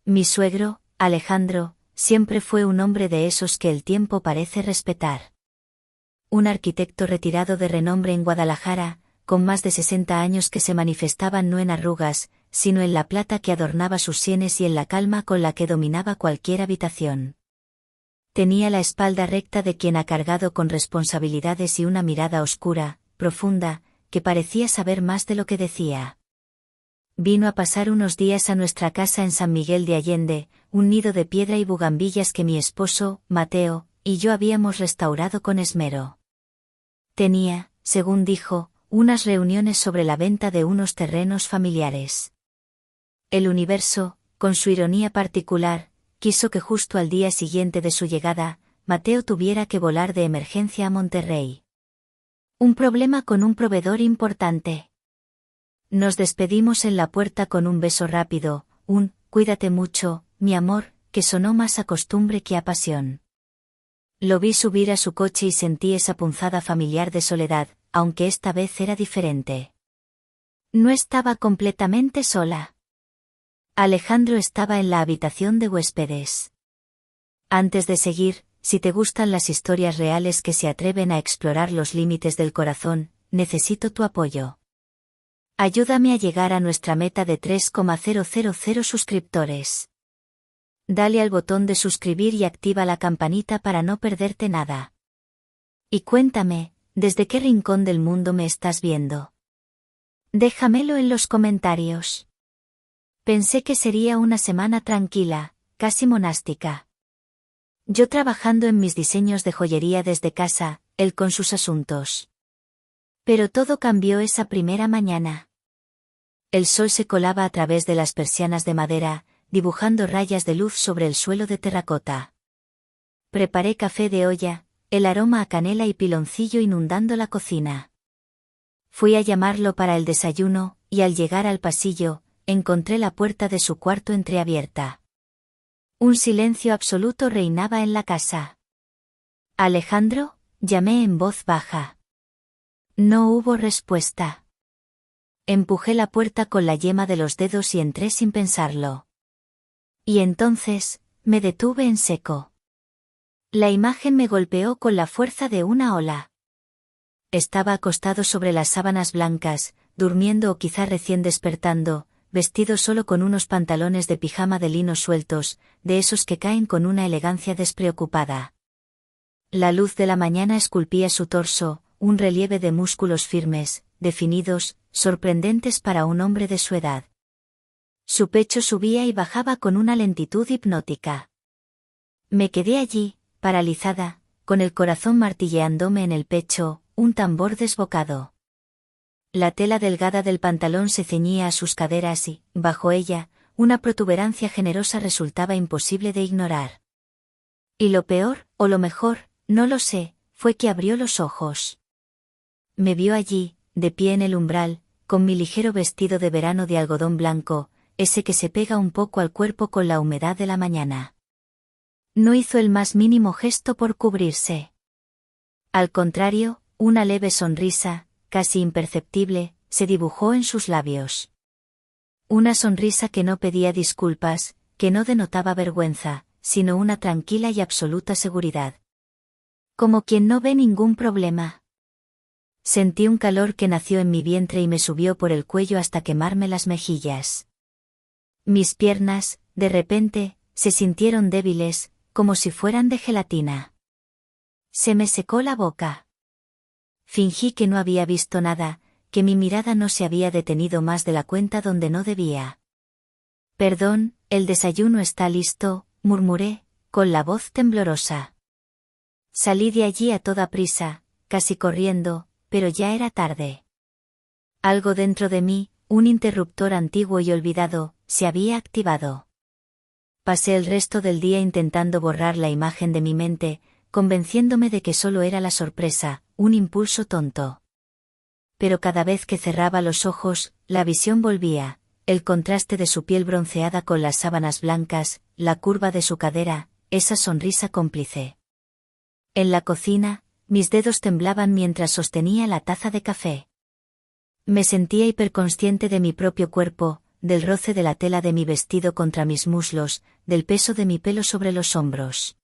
Mi suegro, Alejandro, siempre fue un hombre de esos que el tiempo parece respetar. Un arquitecto retirado de renombre en Guadalajara, con más de 60 años que se manifestaban no en arrugas, sino en la plata que adornaba sus sienes y en la calma con la que dominaba cualquier habitación. Tenía la espalda recta de quien ha cargado con responsabilidades y una mirada oscura, profunda, que parecía saber más de lo que decía. Vino a pasar unos días a nuestra casa en San Miguel de Allende, un nido de piedra y bugambillas que mi esposo, Mateo, y yo habíamos restaurado con esmero. Tenía, según dijo, unas reuniones sobre la venta de unos terrenos familiares. El universo, con su ironía particular, quiso que justo al día siguiente de su llegada, Mateo tuviera que volar de emergencia a Monterrey. Un problema con un proveedor importante. Nos despedimos en la puerta con un beso rápido, un «cuídate mucho, mi amor», que sonó más a costumbre que a pasión. Lo vi subir a su coche y sentí esa punzada familiar de soledad, aunque esta vez era diferente. No estaba completamente sola. Alejandro estaba en la habitación de huéspedes. Antes de seguir, si te gustan las historias reales que se atreven a explorar los límites del corazón, necesito tu apoyo. Ayúdame a llegar a nuestra meta de 3,000 suscriptores. Dale al botón de suscribir y activa la campanita para no perderte nada. Y cuéntame, ¿desde qué rincón del mundo me estás viendo? Déjamelo en los comentarios. Pensé que sería una semana tranquila, casi monástica. Yo trabajando en mis diseños de joyería desde casa, él con sus asuntos. Pero todo cambió esa primera mañana. El sol se colaba a través de las persianas de madera, dibujando rayas de luz sobre el suelo de terracota. Preparé café de olla, el aroma a canela y piloncillo inundando la cocina. Fui a llamarlo para el desayuno, y al llegar al pasillo, encontré la puerta de su cuarto entreabierta. Un silencio absoluto reinaba en la casa. «Alejandro», llamé en voz baja. No hubo respuesta. Empujé la puerta con la yema de los dedos y entré sin pensarlo. Y entonces, me detuve en seco. La imagen me golpeó con la fuerza de una ola. Estaba acostado sobre las sábanas blancas, durmiendo o quizá recién despertando, vestido solo con unos pantalones de pijama de lino sueltos, de esos que caen con una elegancia despreocupada. La luz de la mañana esculpía su torso, un relieve de músculos firmes, definidos, sorprendentes para un hombre de su edad. Su pecho subía y bajaba con una lentitud hipnótica. Me quedé allí, paralizada, con el corazón martilleándome en el pecho, un tambor desbocado. La tela delgada del pantalón se ceñía a sus caderas y, bajo ella, una protuberancia generosa resultaba imposible de ignorar. Y lo peor, o lo mejor, no lo sé, fue que abrió los ojos. Me vio allí, de pie en el umbral, con mi ligero vestido de verano de algodón blanco, ese que se pega un poco al cuerpo con la humedad de la mañana. No hizo el más mínimo gesto por cubrirse. Al contrario, una leve sonrisa, casi imperceptible, se dibujó en sus labios. Una sonrisa que no pedía disculpas, que no denotaba vergüenza, sino una tranquila y absoluta seguridad. Como quien no ve ningún problema. Sentí un calor que nació en mi vientre y me subió por el cuello hasta quemarme las mejillas. Mis piernas, de repente, se sintieron débiles, como si fueran de gelatina. Se me secó la boca. Fingí que no había visto nada, que mi mirada no se había detenido más de la cuenta donde no debía. «Perdón, el desayuno está listo», murmuré, con la voz temblorosa. Salí de allí a toda prisa, casi corriendo, pero ya era tarde. Algo dentro de mí, un interruptor antiguo y olvidado, se había activado. Pasé el resto del día intentando borrar la imagen de mi mente, convenciéndome de que solo era la sorpresa, un impulso tonto. Pero cada vez que cerraba los ojos, la visión volvía, el contraste de su piel bronceada con las sábanas blancas, la curva de su cadera, esa sonrisa cómplice. En la cocina, mis dedos temblaban mientras sostenía la taza de café. Me sentía hiperconsciente de mi propio cuerpo, del roce de la tela de mi vestido contra mis muslos, del peso de mi pelo sobre los hombros.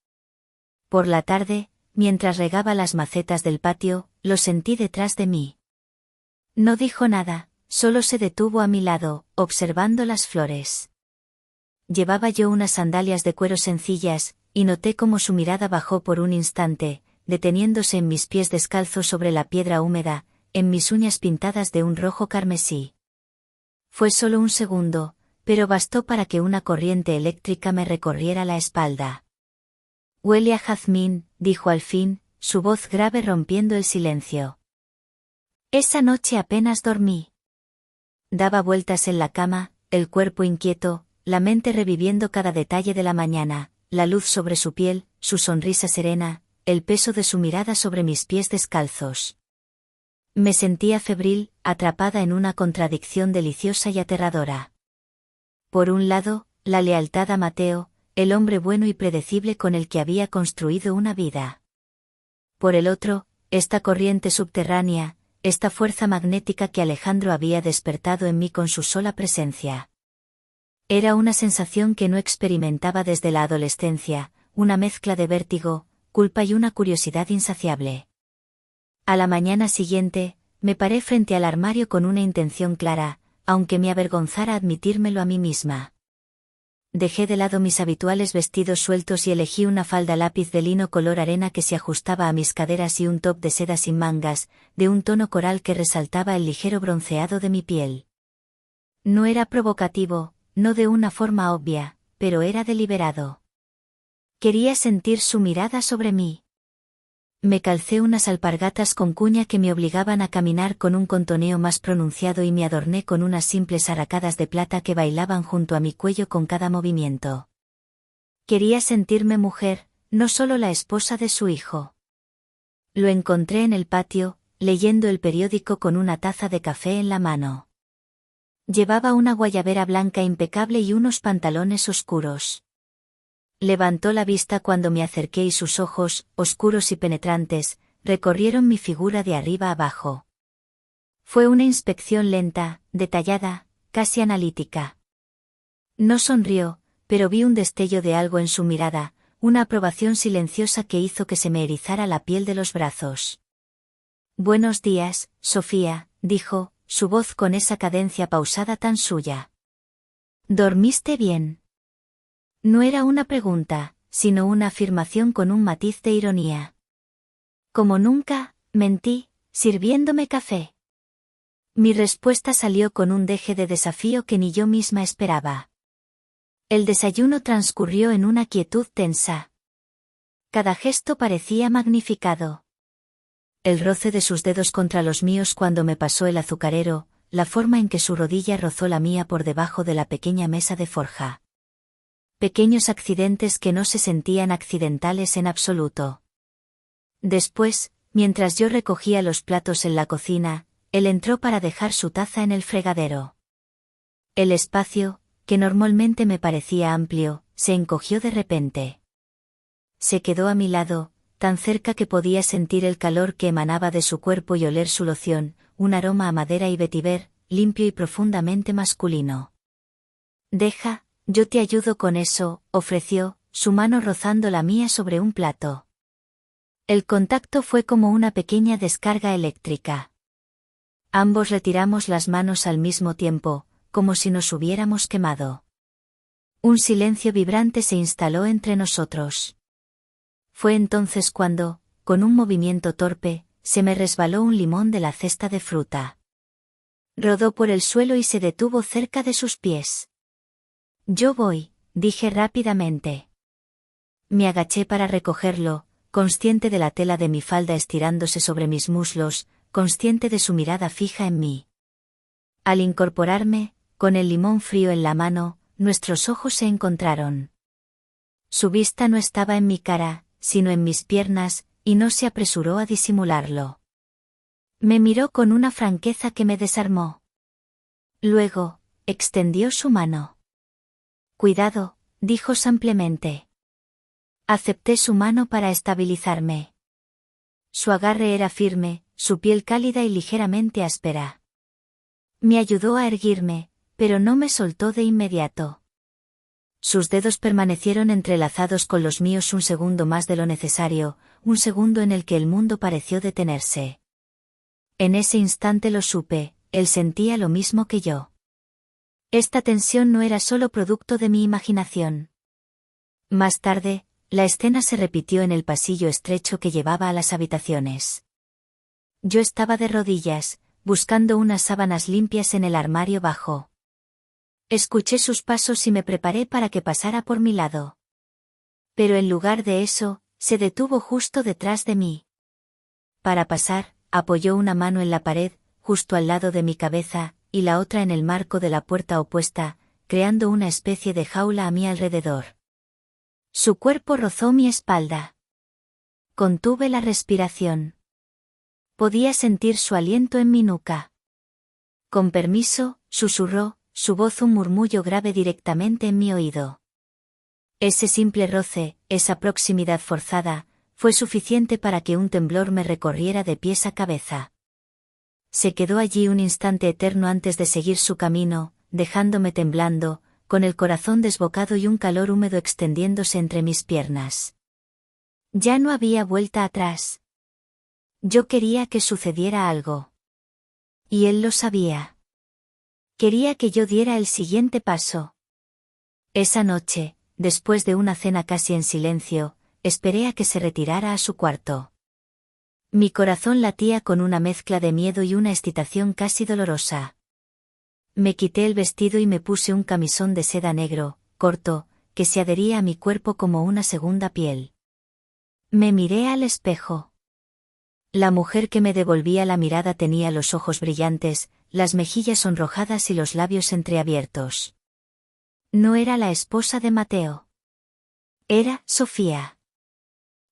Por la tarde, mientras regaba las macetas del patio, lo sentí detrás de mí. No dijo nada, solo se detuvo a mi lado, observando las flores. Llevaba yo unas sandalias de cuero sencillas, y noté cómo su mirada bajó por un instante, deteniéndose en mis pies descalzos sobre la piedra húmeda, en mis uñas pintadas de un rojo carmesí. Fue solo un segundo, pero bastó para que una corriente eléctrica me recorriera la espalda. Huele a jazmín, dijo al fin, su voz grave rompiendo el silencio. Esa noche apenas dormí. Daba vueltas en la cama, el cuerpo inquieto, la mente reviviendo cada detalle de la mañana, la luz sobre su piel, su sonrisa serena, el peso de su mirada sobre mis pies descalzos. Me sentía febril, atrapada en una contradicción deliciosa y aterradora. Por un lado, la lealtad a Mateo, el hombre bueno y predecible con el que había construido una vida. Por el otro, esta corriente subterránea, esta fuerza magnética que Alejandro había despertado en mí con su sola presencia. Era una sensación que no experimentaba desde la adolescencia, una mezcla de vértigo, culpa y una curiosidad insaciable. A la mañana siguiente, me paré frente al armario con una intención clara, aunque me avergonzara admitírmelo a mí misma. Dejé de lado mis habituales vestidos sueltos y elegí una falda lápiz de lino color arena que se ajustaba a mis caderas y un top de seda sin mangas, de un tono coral que resaltaba el ligero bronceado de mi piel. No era provocativo, no de una forma obvia, pero era deliberado. Quería sentir su mirada sobre mí. Me calcé unas alpargatas con cuña que me obligaban a caminar con un contoneo más pronunciado y me adorné con unas simples arracadas de plata que bailaban junto a mi cuello con cada movimiento. Quería sentirme mujer, no solo la esposa de su hijo. Lo encontré en el patio, leyendo el periódico con una taza de café en la mano. Llevaba una guayabera blanca impecable y unos pantalones oscuros. Levantó la vista cuando me acerqué y sus ojos, oscuros y penetrantes, recorrieron mi figura de arriba abajo. Fue una inspección lenta, detallada, casi analítica. No sonrió, pero vi un destello de algo en su mirada, una aprobación silenciosa que hizo que se me erizara la piel de los brazos. Buenos días, Sofía, dijo, su voz con esa cadencia pausada tan suya. ¿Dormiste bien? No era una pregunta, sino una afirmación con un matiz de ironía. Como nunca, mentí, sirviéndome café. Mi respuesta salió con un deje de desafío que ni yo misma esperaba. El desayuno transcurrió en una quietud tensa. Cada gesto parecía magnificado. El roce de sus dedos contra los míos cuando me pasó el azucarero, la forma en que su rodilla rozó la mía por debajo de la pequeña mesa de forja. Pequeños accidentes que no se sentían accidentales en absoluto. Después, mientras yo recogía los platos en la cocina, él entró para dejar su taza en el fregadero. El espacio, que normalmente me parecía amplio, se encogió de repente. Se quedó a mi lado, tan cerca que podía sentir el calor que emanaba de su cuerpo y oler su loción, un aroma a madera y vetiver, limpio y profundamente masculino. Deja, yo te ayudo con eso, ofreció, su mano rozando la mía sobre un plato. El contacto fue como una pequeña descarga eléctrica. Ambos retiramos las manos al mismo tiempo, como si nos hubiéramos quemado. Un silencio vibrante se instaló entre nosotros. Fue entonces cuando, con un movimiento torpe, se me resbaló un limón de la cesta de fruta. Rodó por el suelo y se detuvo cerca de sus pies. Yo voy, dije rápidamente. Me agaché para recogerlo, consciente de la tela de mi falda estirándose sobre mis muslos, consciente de su mirada fija en mí. Al incorporarme, con el limón frío en la mano, nuestros ojos se encontraron. Su vista no estaba en mi cara, sino en mis piernas, y no se apresuró a disimularlo. Me miró con una franqueza que me desarmó. Luego, extendió su mano. Cuidado, dijo simplemente. Acepté su mano para estabilizarme. Su agarre era firme, su piel cálida y ligeramente áspera. Me ayudó a erguirme, pero no me soltó de inmediato. Sus dedos permanecieron entrelazados con los míos un segundo más de lo necesario, un segundo en el que el mundo pareció detenerse. En ese instante lo supe, él sentía lo mismo que yo. Esta tensión no era solo producto de mi imaginación. Más tarde, la escena se repitió en el pasillo estrecho que llevaba a las habitaciones. Yo estaba de rodillas, buscando unas sábanas limpias en el armario bajo. Escuché sus pasos y me preparé para que pasara por mi lado. Pero en lugar de eso, se detuvo justo detrás de mí. Para pasar, apoyó una mano en la pared, justo al lado de mi cabeza, y la otra en el marco de la puerta opuesta, creando una especie de jaula a mi alrededor. Su cuerpo rozó mi espalda. Contuve la respiración. Podía sentir su aliento en mi nuca. Con permiso, susurró, su voz un murmullo grave directamente en mi oído. Ese simple roce, esa proximidad forzada, fue suficiente para que un temblor me recorriera de pies a cabeza. Se quedó allí un instante eterno antes de seguir su camino, dejándome temblando, con el corazón desbocado y un calor húmedo extendiéndose entre mis piernas. Ya no había vuelta atrás. Yo quería que sucediera algo. Y él lo sabía. Quería que yo diera el siguiente paso. Esa noche, después de una cena casi en silencio, esperé a que se retirara a su cuarto. Mi corazón latía con una mezcla de miedo y una excitación casi dolorosa. Me quité el vestido y me puse un camisón de seda negro, corto, que se adhería a mi cuerpo como una segunda piel. Me miré al espejo. La mujer que me devolvía la mirada tenía los ojos brillantes, las mejillas sonrojadas y los labios entreabiertos. No era la esposa de Mateo. Era Sofía.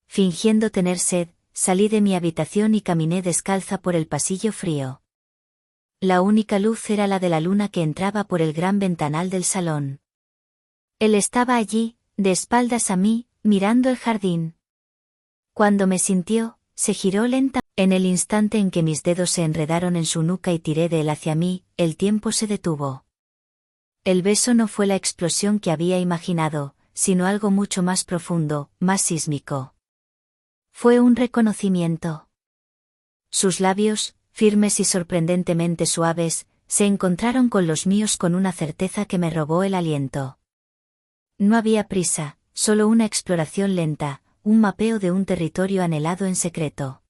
Fingiendo tener sed, salí de mi habitación y caminé descalza por el pasillo frío. La única luz era la de la luna que entraba por el gran ventanal del salón. Él estaba allí, de espaldas a mí, mirando el jardín. Cuando me sintió, se giró lentamente. En el instante en que mis dedos se enredaron en su nuca y tiré de él hacia mí, el tiempo se detuvo. El beso no fue la explosión que había imaginado, sino algo mucho más profundo, más sísmico. Fue un reconocimiento. Sus labios, firmes y sorprendentemente suaves, se encontraron con los míos con una certeza que me robó el aliento. No había prisa, solo una exploración lenta, un mapeo de un territorio anhelado en secreto.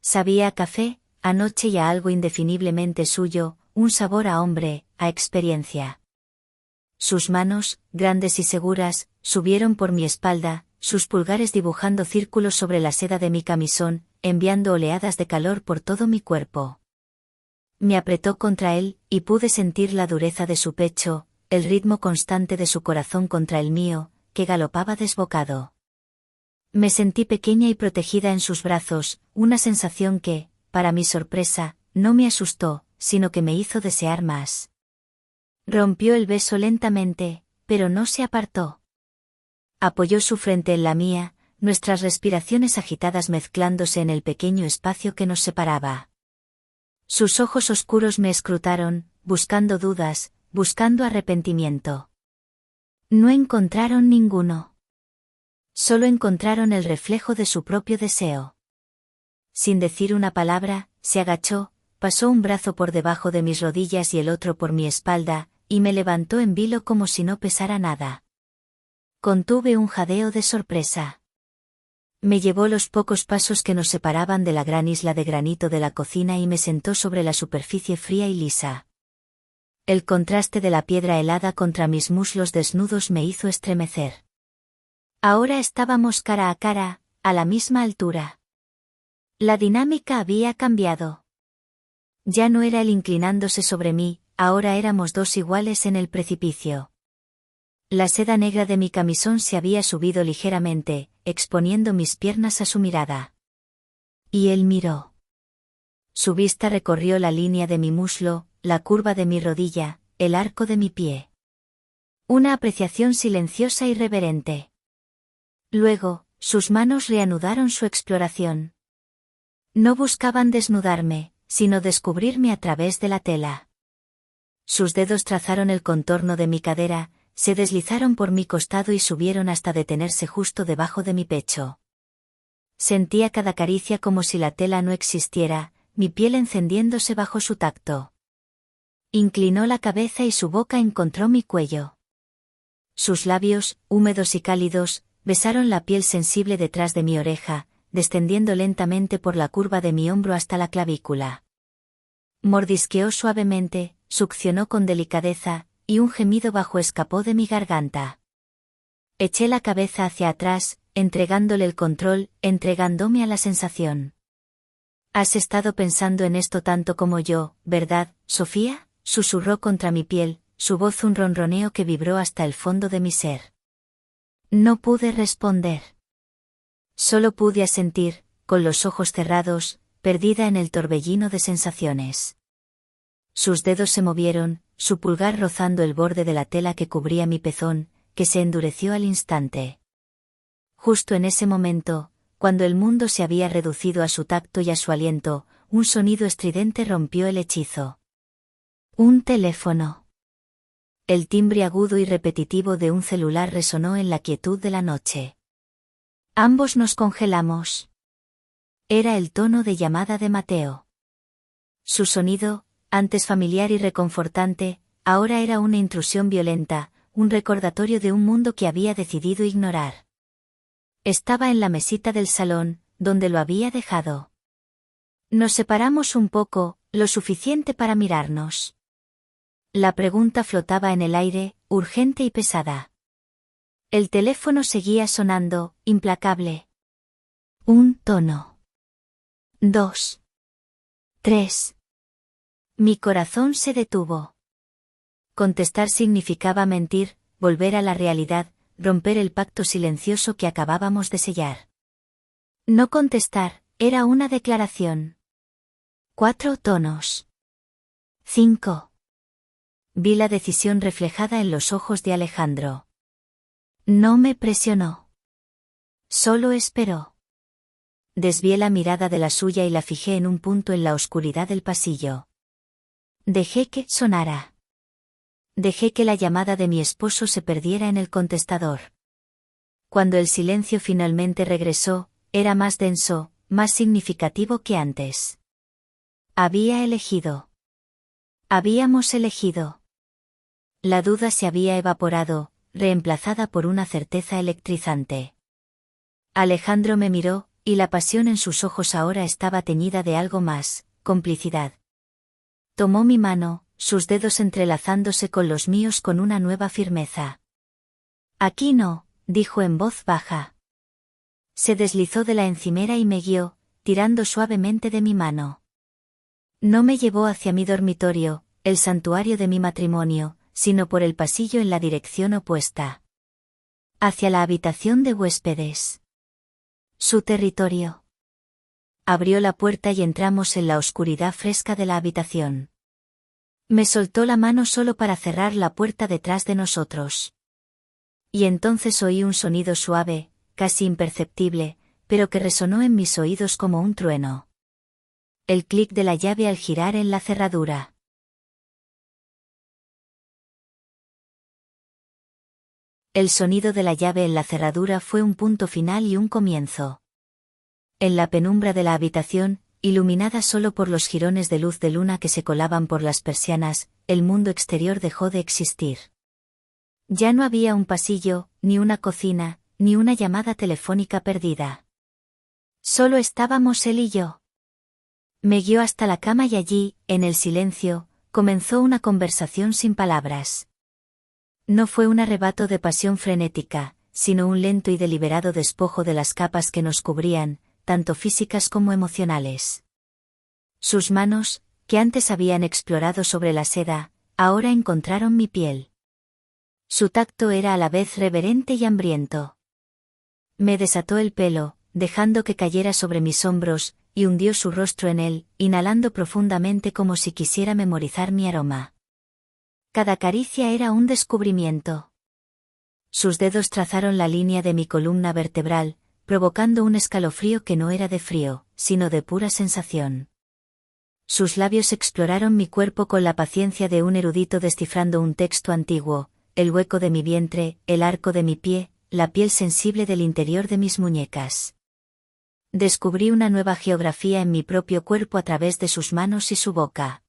Sabía a café, a noche y a algo indefiniblemente suyo, un sabor a hombre, a experiencia. Sus manos, grandes y seguras, subieron por mi espalda, sus pulgares dibujando círculos sobre la seda de mi camisón, enviando oleadas de calor por todo mi cuerpo. Me apretó contra él, y pude sentir la dureza de su pecho, el ritmo constante de su corazón contra el mío, que galopaba desbocado. Me sentí pequeña y protegida en sus brazos, una sensación que, para mi sorpresa, no me asustó, sino que me hizo desear más. Rompió el beso lentamente, pero no se apartó. Apoyó su frente en la mía, nuestras respiraciones agitadas mezclándose en el pequeño espacio que nos separaba. Sus ojos oscuros me escrutaron, buscando dudas, buscando arrepentimiento. No encontraron ninguno. Solo encontraron el reflejo de su propio deseo. Sin decir una palabra, se agachó, pasó un brazo por debajo de mis rodillas y el otro por mi espalda, y me levantó en vilo como si no pesara nada. Contuve un jadeo de sorpresa. Me llevó los pocos pasos que nos separaban de la gran isla de granito de la cocina y me sentó sobre la superficie fría y lisa. El contraste de la piedra helada contra mis muslos desnudos me hizo estremecer. Ahora estábamos cara a cara, a la misma altura. La dinámica había cambiado. Ya no era él inclinándose sobre mí, ahora éramos dos iguales en el precipicio. La seda negra de mi camisón se había subido ligeramente, exponiendo mis piernas a su mirada. Y él miró. Su vista recorrió la línea de mi muslo, la curva de mi rodilla, el arco de mi pie. Una apreciación silenciosa y reverente. Luego, sus manos reanudaron su exploración. No buscaban desnudarme, sino descubrirme a través de la tela. Sus dedos trazaron el contorno de mi cadera, se deslizaron por mi costado y subieron hasta detenerse justo debajo de mi pecho. Sentía cada caricia como si la tela no existiera, mi piel encendiéndose bajo su tacto. Inclinó la cabeza y su boca encontró mi cuello. Sus labios, húmedos y cálidos, besaron la piel sensible detrás de mi oreja, descendiendo lentamente por la curva de mi hombro hasta la clavícula. Mordisqueó suavemente, succionó con delicadeza, y un gemido bajo escapó de mi garganta. Eché la cabeza hacia atrás, entregándole el control, entregándome a la sensación. «Has estado pensando en esto tanto como yo, ¿verdad, Sofía?», susurró contra mi piel, su voz un ronroneo que vibró hasta el fondo de mi ser. No pude responder. Solo pude asentir, con los ojos cerrados, perdida en el torbellino de sensaciones. Sus dedos se movieron, su pulgar rozando el borde de la tela que cubría mi pezón, que se endureció al instante. Justo en ese momento, cuando el mundo se había reducido a su tacto y a su aliento, un sonido estridente rompió el hechizo. Un teléfono. El timbre agudo y repetitivo de un celular resonó en la quietud de la noche. Ambos nos congelamos. Era el tono de llamada de Mateo. Su sonido, antes familiar y reconfortante, ahora era una intrusión violenta, un recordatorio de un mundo que había decidido ignorar. Estaba en la mesita del salón, donde lo había dejado. Nos separamos un poco, lo suficiente para mirarnos. La pregunta flotaba en el aire, urgente y pesada. El teléfono seguía sonando, implacable. Un tono. 2. 3. Mi corazón se detuvo. Contestar significaba mentir, volver a la realidad, romper el pacto silencioso que acabábamos de sellar. No contestar, era una declaración. 4 tonos. 5. Vi la decisión reflejada en los ojos de Alejandro. No me presionó. Solo esperó. Desvié la mirada de la suya y la fijé en un punto en la oscuridad del pasillo. Dejé que sonara. Dejé que la llamada de mi esposo se perdiera en el contestador. Cuando el silencio finalmente regresó, era más denso, más significativo que antes. Había elegido. Habíamos elegido. La duda se había evaporado, reemplazada por una certeza electrizante. Alejandro me miró, y la pasión en sus ojos ahora estaba teñida de algo más, complicidad. Tomó mi mano, sus dedos entrelazándose con los míos con una nueva firmeza. Aquí no, dijo en voz baja. Se deslizó de la encimera y me guió, tirando suavemente de mi mano. No me llevó hacia mi dormitorio, el santuario de mi matrimonio, sino por el pasillo en la dirección opuesta. Hacia la habitación de huéspedes. Su territorio. Abrió la puerta y entramos en la oscuridad fresca de la habitación. Me soltó la mano solo para cerrar la puerta detrás de nosotros. Y entonces oí un sonido suave, casi imperceptible, pero que resonó en mis oídos como un trueno. El clic de la llave al girar en la cerradura. El sonido de la llave en la cerradura fue un punto final y un comienzo. En la penumbra de la habitación, iluminada solo por los jirones de luz de luna que se colaban por las persianas, el mundo exterior dejó de existir. Ya no había un pasillo, ni una cocina, ni una llamada telefónica perdida. Solo estábamos él y yo. Me guió hasta la cama y allí, en el silencio, comenzó una conversación sin palabras. No fue un arrebato de pasión frenética, sino un lento y deliberado despojo de las capas que nos cubrían, tanto físicas como emocionales. Sus manos, que antes habían explorado sobre la seda, ahora encontraron mi piel. Su tacto era a la vez reverente y hambriento. Me desató el pelo, dejando que cayera sobre mis hombros, y hundió su rostro en él, inhalando profundamente como si quisiera memorizar mi aroma. Cada caricia era un descubrimiento. Sus dedos trazaron la línea de mi columna vertebral, provocando un escalofrío que no era de frío, sino de pura sensación. Sus labios exploraron mi cuerpo con la paciencia de un erudito descifrando un texto antiguo, el hueco de mi vientre, el arco de mi pie, la piel sensible del interior de mis muñecas. Descubrí una nueva geografía en mi propio cuerpo a través de sus manos y su boca.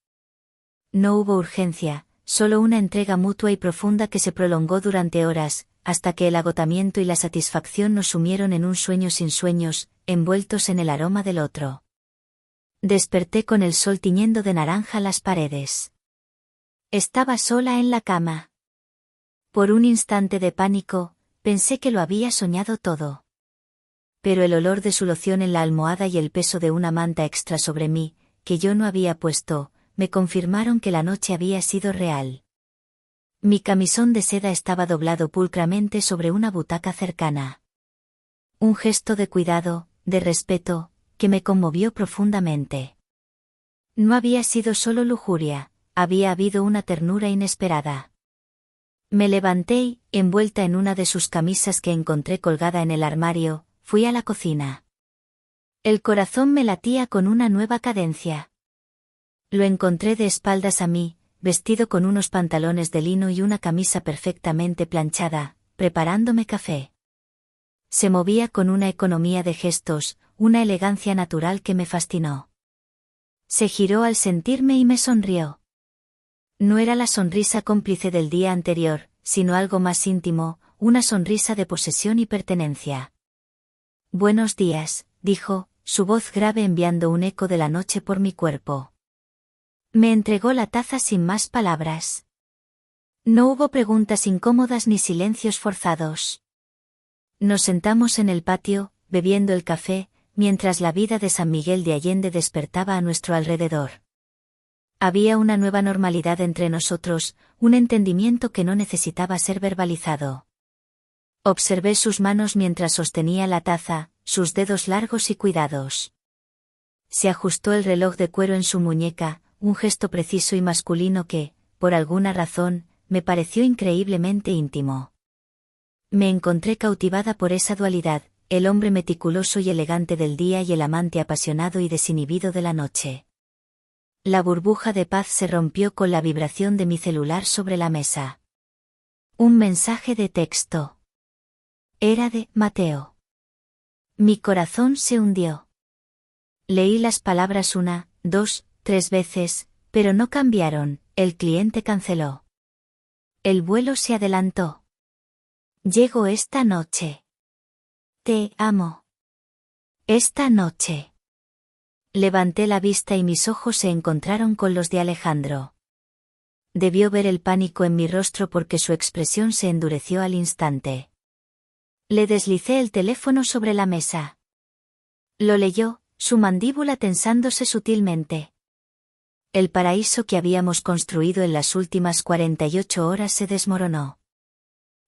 No hubo urgencia, solo una entrega mutua y profunda que se prolongó durante horas, hasta que el agotamiento y la satisfacción nos sumieron en un sueño sin sueños, envueltos en el aroma del otro. Desperté con el sol tiñendo de naranja las paredes. Estaba sola en la cama. Por un instante de pánico, pensé que lo había soñado todo. Pero el olor de su loción en la almohada y el peso de una manta extra sobre mí, que yo no había puesto, me confirmaron que la noche había sido real. Mi camisón de seda estaba doblado pulcramente sobre una butaca cercana. Un gesto de cuidado, de respeto, que me conmovió profundamente. No había sido solo lujuria, había habido una ternura inesperada. Me levanté y, envuelta en una de sus camisas que encontré colgada en el armario, fui a la cocina. El corazón me latía con una nueva cadencia. Lo encontré de espaldas a mí, vestido con unos pantalones de lino y una camisa perfectamente planchada, preparándome café. Se movía con una economía de gestos, una elegancia natural que me fascinó. Se giró al sentirme y me sonrió. No era la sonrisa cómplice del día anterior, sino algo más íntimo, una sonrisa de posesión y pertenencia. Buenos días, dijo, su voz grave enviando un eco de la noche por mi cuerpo. Me entregó la taza sin más palabras. No hubo preguntas incómodas ni silencios forzados. Nos sentamos en el patio, bebiendo el café, mientras la vida de San Miguel de Allende despertaba a nuestro alrededor. Había una nueva normalidad entre nosotros, un entendimiento que no necesitaba ser verbalizado. Observé sus manos mientras sostenía la taza, sus dedos largos y cuidados. Se ajustó el reloj de cuero en su muñeca, un gesto preciso y masculino que, por alguna razón, me pareció increíblemente íntimo. Me encontré cautivada por esa dualidad, el hombre meticuloso y elegante del día y el amante apasionado y desinhibido de la noche. La burbuja de paz se rompió con la vibración de mi celular sobre la mesa. Un mensaje de texto. Era de Mateo. Mi corazón se hundió. Leí las palabras 1, 2, 3 veces, pero no cambiaron, el cliente canceló. El vuelo se adelantó. Llego esta noche. Te amo. Esta noche. Levanté la vista y mis ojos se encontraron con los de Alejandro. Debió ver el pánico en mi rostro porque su expresión se endureció al instante. Le deslicé el teléfono sobre la mesa. Lo leyó, su mandíbula tensándose sutilmente. El paraíso que habíamos construido en las últimas 48 horas se desmoronó.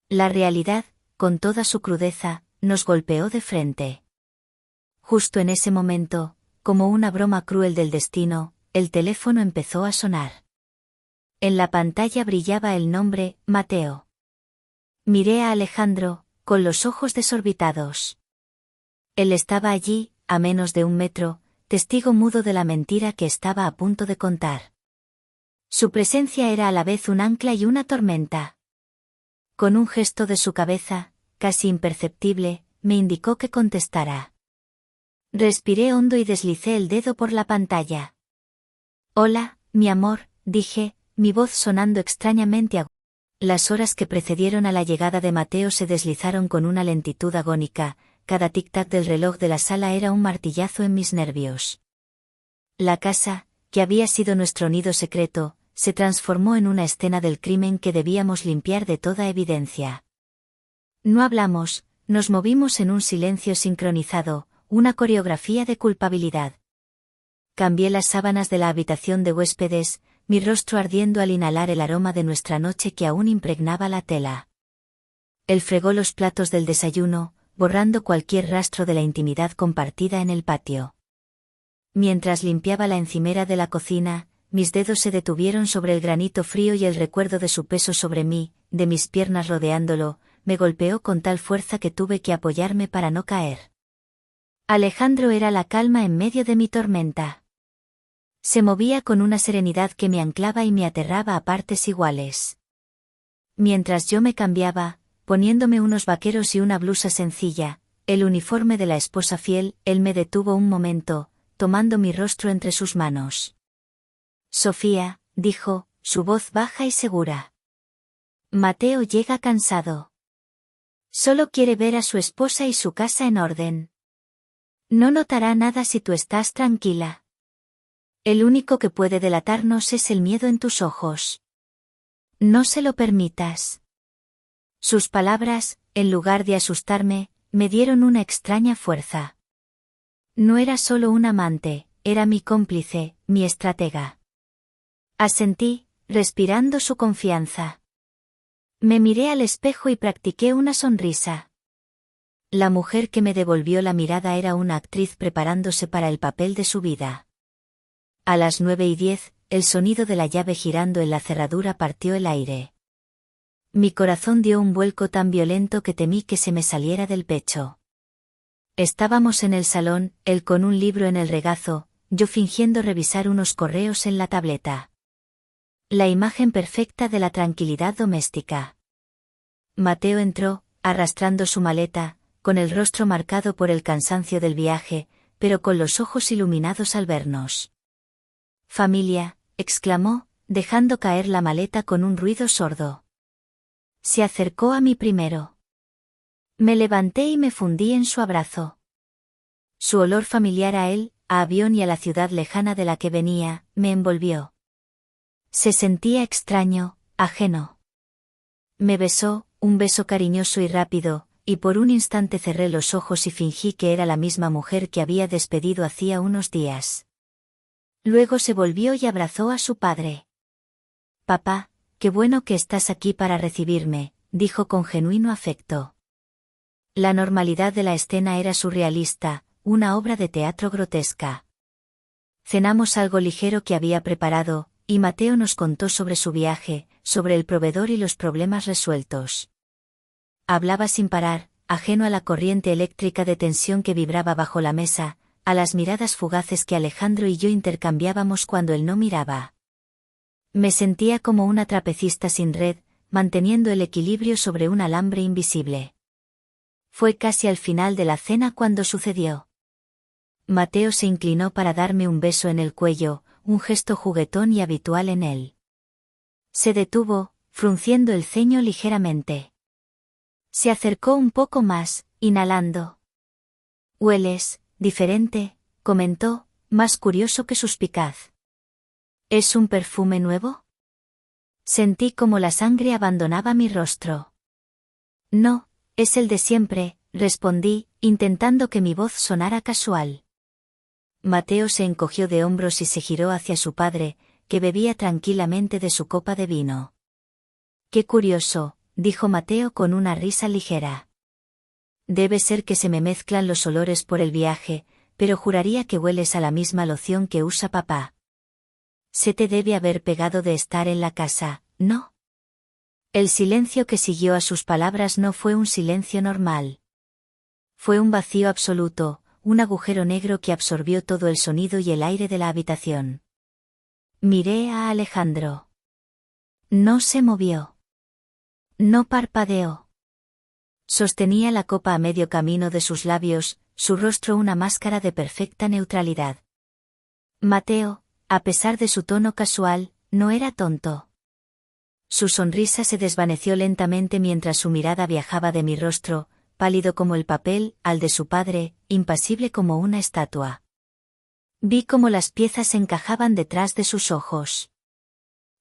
La realidad, con toda su crudeza, nos golpeó de frente. Justo en ese momento, como una broma cruel del destino, el teléfono empezó a sonar. En la pantalla brillaba el nombre, Mateo. Miré a Alejandro, con los ojos desorbitados. Él estaba allí, a menos de 1 metro, testigo mudo de la mentira que estaba a punto de contar. Su presencia era a la vez un ancla y una tormenta. Con un gesto de su cabeza, casi imperceptible, me indicó que contestara. Respiré hondo y deslicé el dedo por la pantalla. Hola, mi amor, dije, mi voz sonando extrañamente aguda. Las horas que precedieron a la llegada de Mateo se deslizaron con una lentitud agónica, cada tic-tac del reloj de la sala era un martillazo en mis nervios. La casa, que había sido nuestro nido secreto, se transformó en una escena del crimen que debíamos limpiar de toda evidencia. No hablamos, nos movimos en un silencio sincronizado, una coreografía de culpabilidad. Cambié las sábanas de la habitación de huéspedes, mi rostro ardiendo al inhalar el aroma de nuestra noche que aún impregnaba la tela. Él fregó los platos del desayuno, borrando cualquier rastro de la intimidad compartida en el patio. Mientras limpiaba la encimera de la cocina, mis dedos se detuvieron sobre el granito frío y el recuerdo de su peso sobre mí, de mis piernas rodeándolo, me golpeó con tal fuerza que tuve que apoyarme para no caer. Alejandro era la calma en medio de mi tormenta. Se movía con una serenidad que me anclaba y me aterraba a partes iguales. Mientras yo me cambiaba, poniéndome unos vaqueros y una blusa sencilla, el uniforme de la esposa fiel, él me detuvo un momento, tomando mi rostro entre sus manos. Sofía, dijo, su voz baja y segura. Mateo llega cansado. Solo quiere ver a su esposa y su casa en orden. No notará nada si tú estás tranquila. El único que puede delatarnos es el miedo en tus ojos. No se lo permitas. Sus palabras, en lugar de asustarme, me dieron una extraña fuerza. No era solo un amante, era mi cómplice, mi estratega. Asentí, respirando su confianza. Me miré al espejo y practiqué una sonrisa. La mujer que me devolvió la mirada era una actriz preparándose para el papel de su vida. A las 9:10, el sonido de la llave girando en la cerradura partió el aire. Mi corazón dio un vuelco tan violento que temí que se me saliera del pecho. Estábamos en el salón, él con un libro en el regazo, yo fingiendo revisar unos correos en la tableta. La imagen perfecta de la tranquilidad doméstica. Mateo entró, arrastrando su maleta, con el rostro marcado por el cansancio del viaje, pero con los ojos iluminados al vernos. «Familia», exclamó, dejando caer la maleta con un ruido sordo. Se acercó a mí primero. Me levanté y me fundí en su abrazo. Su olor familiar a él, a avión y a la ciudad lejana de la que venía, me envolvió. Se sentía extraño, ajeno. Me besó, un beso cariñoso y rápido, y por un instante cerré los ojos y fingí que era la misma mujer que había despedido hacía unos días. Luego se volvió y abrazó a su padre. «Papá, qué bueno que estás aquí para recibirme», dijo con genuino afecto. La normalidad de la escena era surrealista, una obra de teatro grotesca. Cenamos algo ligero que había preparado, y Mateo nos contó sobre su viaje, sobre el proveedor y los problemas resueltos. Hablaba sin parar, ajeno a la corriente eléctrica de tensión que vibraba bajo la mesa, a las miradas fugaces que Alejandro y yo intercambiábamos cuando él no miraba. Me sentía como una trapecista sin red, manteniendo el equilibrio sobre un alambre invisible. Fue casi al final de la cena cuando sucedió. Mateo se inclinó para darme un beso en el cuello, un gesto juguetón y habitual en él. Se detuvo, frunciendo el ceño ligeramente. Se acercó un poco más, inhalando. «Hueles, diferente», comentó, más curioso que suspicaz. «¿Es un perfume nuevo?» Sentí como la sangre abandonaba mi rostro. «No, es el de siempre», respondí, intentando que mi voz sonara casual. Mateo se encogió de hombros y se giró hacia su padre, que bebía tranquilamente de su copa de vino. «Qué curioso», dijo Mateo con una risa ligera. «Debe ser que se me mezclan los olores por el viaje, pero juraría que hueles a la misma loción que usa papá. Se te debe haber pegado de estar en la casa, ¿no?» El silencio que siguió a sus palabras no fue un silencio normal. Fue un vacío absoluto, un agujero negro que absorbió todo el sonido y el aire de la habitación. Miré a Alejandro. No se movió. No parpadeó. Sostenía la copa a medio camino de sus labios, su rostro una máscara de perfecta neutralidad. Mateo, a pesar de su tono casual, no era tonto. Su sonrisa se desvaneció lentamente mientras su mirada viajaba de mi rostro, pálido como el papel, al de su padre, impasible como una estatua. Vi cómo las piezas encajaban detrás de sus ojos.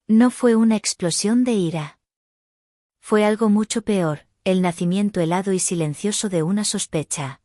No fue una explosión de ira. Fue algo mucho peor, el nacimiento helado y silencioso de una sospecha.